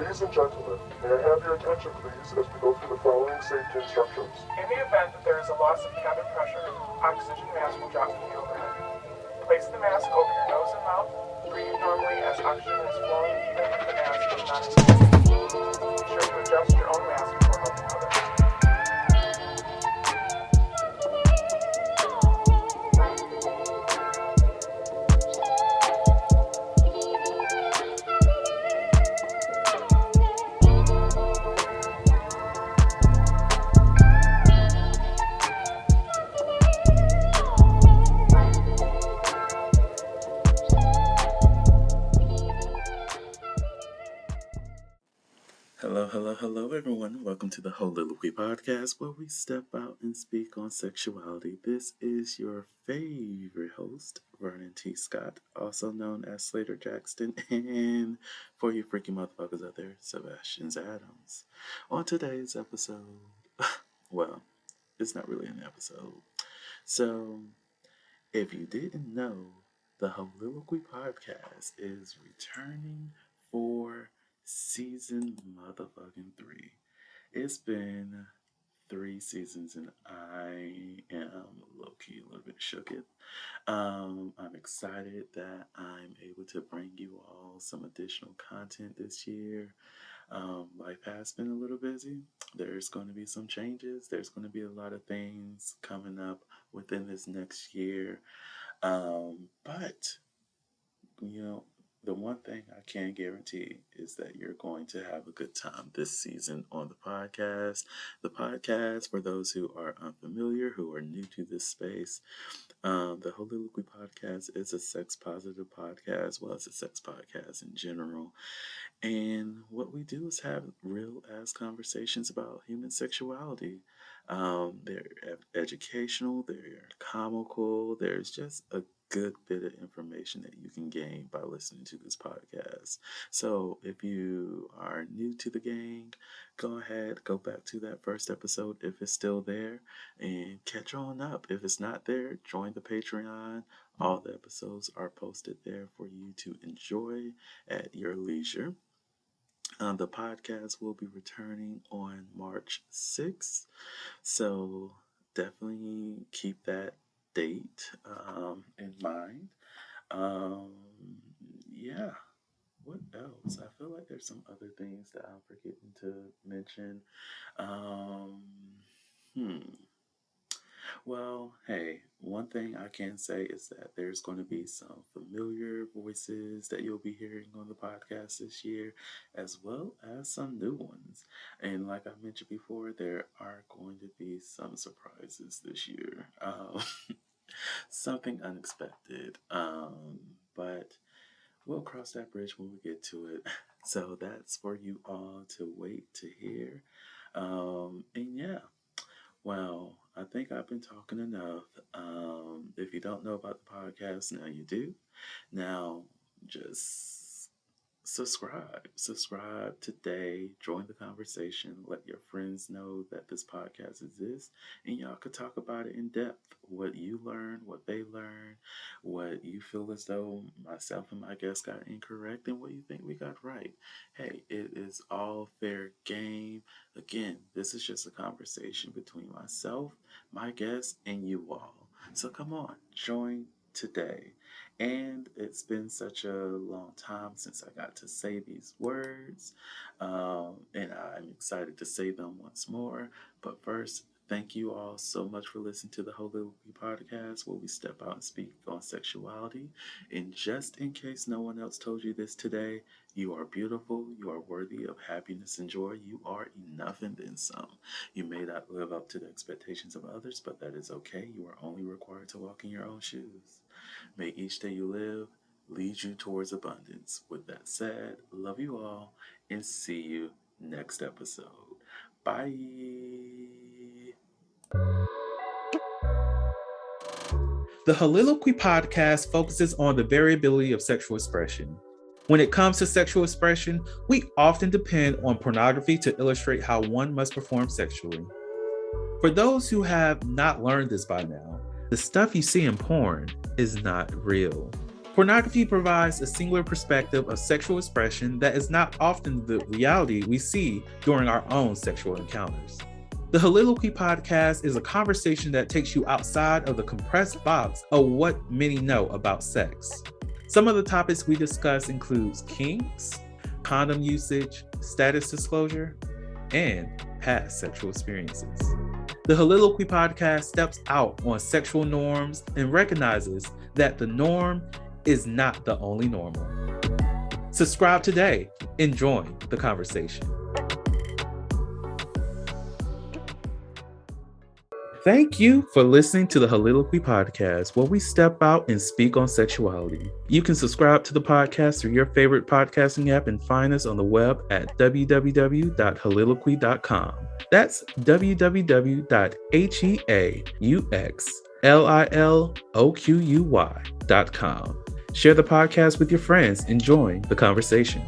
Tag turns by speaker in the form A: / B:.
A: Ladies and gentlemen, may I have your attention please as we go through the following safety instructions.
B: In the event that there is a loss of cabin pressure, oxygen mask will drop from the overhead. Place the mask over your nose and mouth. Breathe normally as oxygen is flowing even if the mask is not inflated. Be sure to adjust your own mask before helping others.
C: Hello, everyone. Welcome to the Heauxliloquy Podcast, where we step out and speak on sexuality. This is your favorite host, Vernon T. Scott, also known as Slater Jackson, and for you freaky motherfuckers out there, Sebastian Adams. On today's episode, well, it's not really an episode. So, if you didn't know, the Heauxliloquy Podcast is returning for season motherfucking 3. It's been 3 seasons and I am low-key a little bit shooketh. I'm excited that I'm able to bring you all some additional content this year. Life has been a little busy. There's going to be some changes. There's going to be a lot of things coming up within this next year. But, you know, the one thing I can guarantee is that you're going to have a good time this season on the podcast. The podcast, for those who are unfamiliar, who are new to this space, the Heauxliloquy Podcast is a sex-positive podcast, as well as a sex podcast in general. And what we do is have real-ass conversations about human sexuality. They're educational, they're comical, there's just a good bit of information that you can gain by listening to this podcast. So if you are new to the gang, go ahead, go back to that first episode if it's still there and catch on up. If it's not there, join the Patreon. All the episodes are posted there for you to enjoy at your leisure. The podcast will be returning on March 6th, so definitely keep that date in mind. Yeah, what else? I feel like there's some other things that I'm forgetting to mention. Well, hey, one thing I can say is that there's going to be some familiar voices that you'll be hearing on the podcast this year, as well as some new ones. And like I mentioned before, there are going to be some surprises this year. Something unexpected. But we'll cross that bridge when we get to it. So that's for you all to wait to hear. And yeah. Well, I think I've been talking enough. If you don't know about the podcast, now you do. Now, just subscribe today, join the conversation, let your friends know that this podcast exists, and y'all could talk about it in depth. What you learn, what they learn, what you feel as though myself and my guests got incorrect, and what you think we got right. Hey, it is all fair game. Again, this is just a conversation between myself, my guests, and you all. So come on, join today. And it's been such a long time since I got to say these words, and I'm excited to say them once more. But first, thank you all so much for listening to the Heauxliloquy Podcast, where we step out and speak on sexuality. And just in case no one else told you this today, you are beautiful, you are worthy of happiness and joy, you are enough and then some. You may not live up to the expectations of others, but that is okay. You are only required to walk in your own shoes. May each day you live lead you towards abundance. With that said, love you all and see you next episode. Bye.
D: The Heauxliloquy Podcast focuses on the variability of sexual expression. When it comes to sexual expression, we often depend on pornography to illustrate how one must perform sexually. For those who have not learned this by now, the stuff you see in porn is not real. Pornography provides a singular perspective of sexual expression that is not often the reality we see during our own sexual encounters. The Heauxliloquy Podcast is a conversation that takes you outside of the compressed box of what many know about sex. Some of the topics we discuss includes kinks, condom usage, status disclosure, and past sexual experiences. The Heauxliloquy Podcast steps out on sexual norms and recognizes that the norm is not the only normal. Subscribe today and join the conversation. Thank you for listening to the Heauxliloquy Podcast, where we step out and speak on sexuality. You can subscribe to the podcast through your favorite podcasting app and find us on the web at www.heauxliloquy.com. That's www.heauxliloquy.com. Share the podcast with your friends and join the conversation.